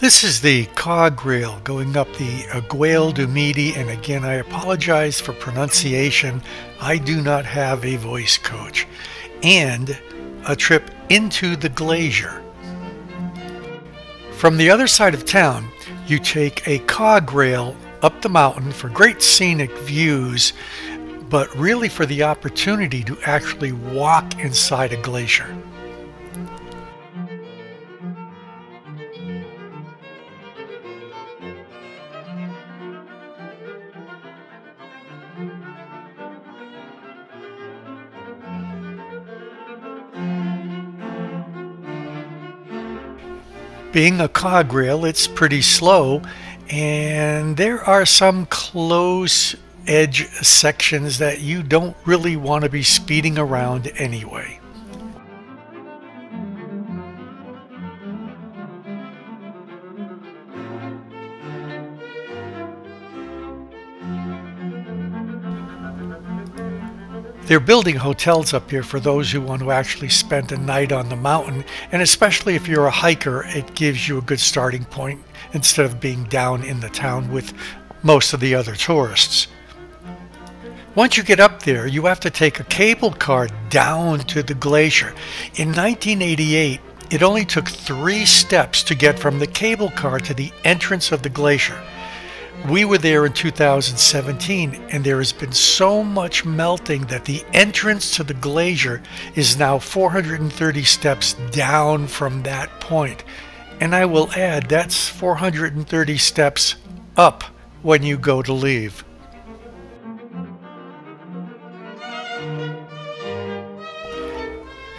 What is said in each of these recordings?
This is the cog rail going up the Aiguille du Midi, and again I apologize for pronunciation. I do not have a voice coach. And a trip into the Glacier. From the other side of town, you take a cog rail up the mountain for great scenic views, but really for the opportunity to actually walk inside a glacier. Being a cog rail, it's pretty slow, and there are some close edge sections that you don't really want to be speeding around anyway. They're building hotels up here for those who want to actually spend a night on the mountain, and especially if you're a hiker, it gives you a good starting point instead of being down in the town with most of the other tourists. Once you get up there, you have to take a cable car down to the glacier. In 1988, it only took 3 steps to get from the cable car to the entrance of the glacier. We were there in 2017, and there has been so much melting that the entrance to the glacier is now 430 steps down from that point. And I will add, that's 430 steps up when you go to leave.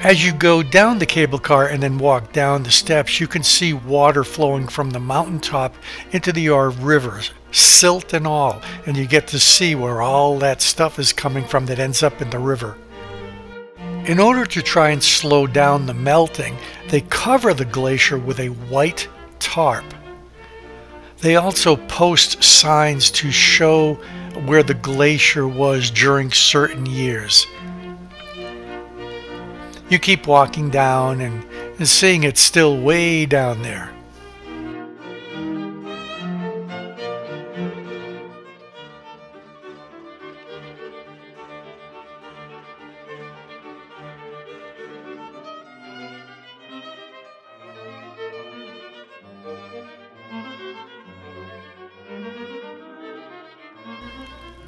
As you go down the cable car and then walk down the steps, you can see water flowing from the mountaintop into the rivers, silt and all, and you get to see where all that stuff is coming from that ends up in the river. In order to try and slow down the melting, they cover the glacier with a white tarp. They also post signs to show where the glacier was during certain years. You keep walking down and seeing it's still way down there.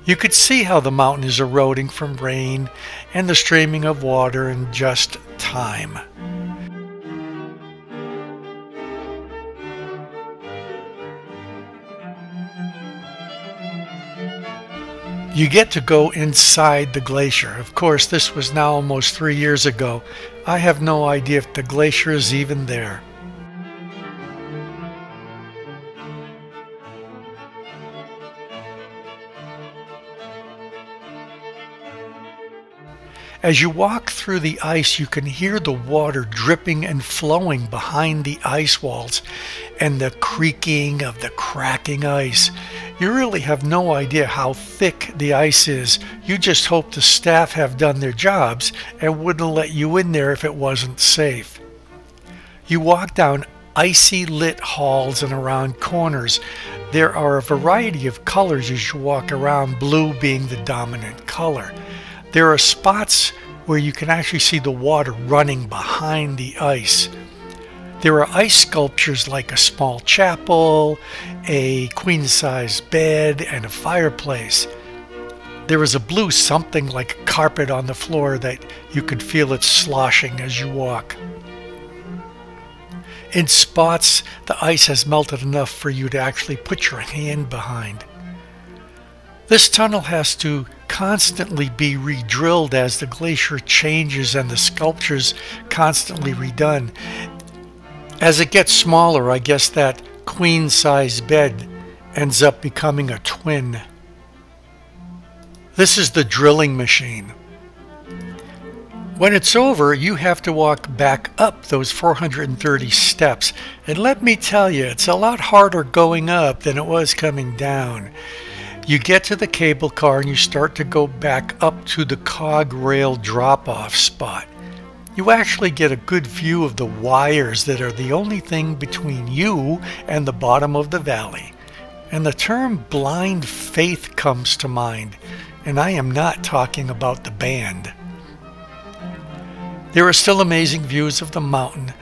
You could see how the mountain is eroding from rain and the streaming of water in just time. You get to go inside the glacier. Of course, this was now almost 3 years ago. I have no idea if the glacier is even there. As you walk through the ice, you can hear the water dripping and flowing behind the ice walls and the creaking of the cracking ice. You really have no idea how thick the ice is. You just hope the staff have done their jobs and wouldn't let you in there if it wasn't safe. You walk down icy lit halls and around corners. There are a variety of colors as you walk around, blue being the dominant color. There are spots where you can actually see the water running behind the ice. There are ice sculptures like a small chapel, a queen-size bed, and a fireplace. There is a blue something like a carpet on the floor that you could feel it sloshing as you walk. In spots, the ice has melted enough for you to actually put your hand behind. This tunnel has to constantly be re-drilled as the glacier changes and the sculptures constantly redone. As it gets smaller, I guess that queen-size bed ends up becoming a twin. This is the drilling machine. When it's over, you have to walk back up those 430 steps. And let me tell you, it's a lot harder going up than it was coming down. You get to the cable car and you start to go back up to the cog rail drop-off spot. You actually get a good view of the wires that are the only thing between you and the bottom of the valley. And the term blind faith comes to mind, and I am not talking about the band. There are still amazing views of the mountain,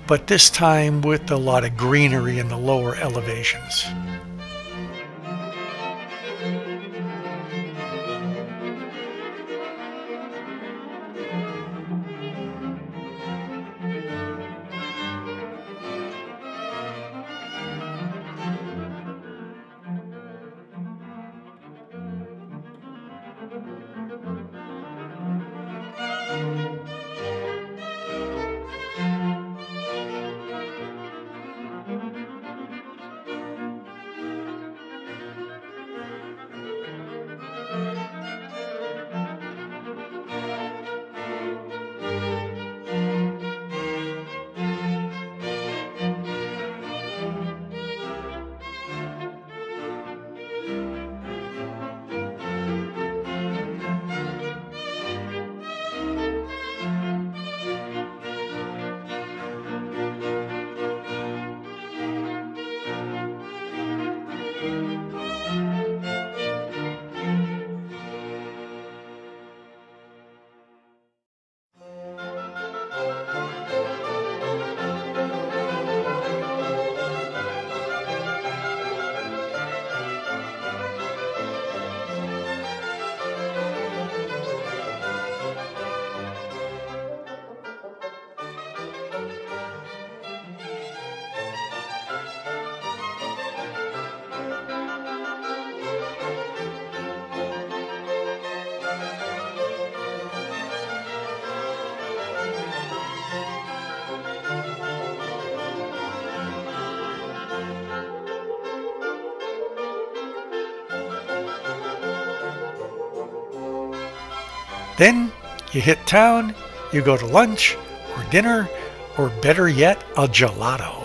but this time with a lot of greenery in the lower elevations. Then you hit town, you go to lunch or dinner, or better yet, a gelato.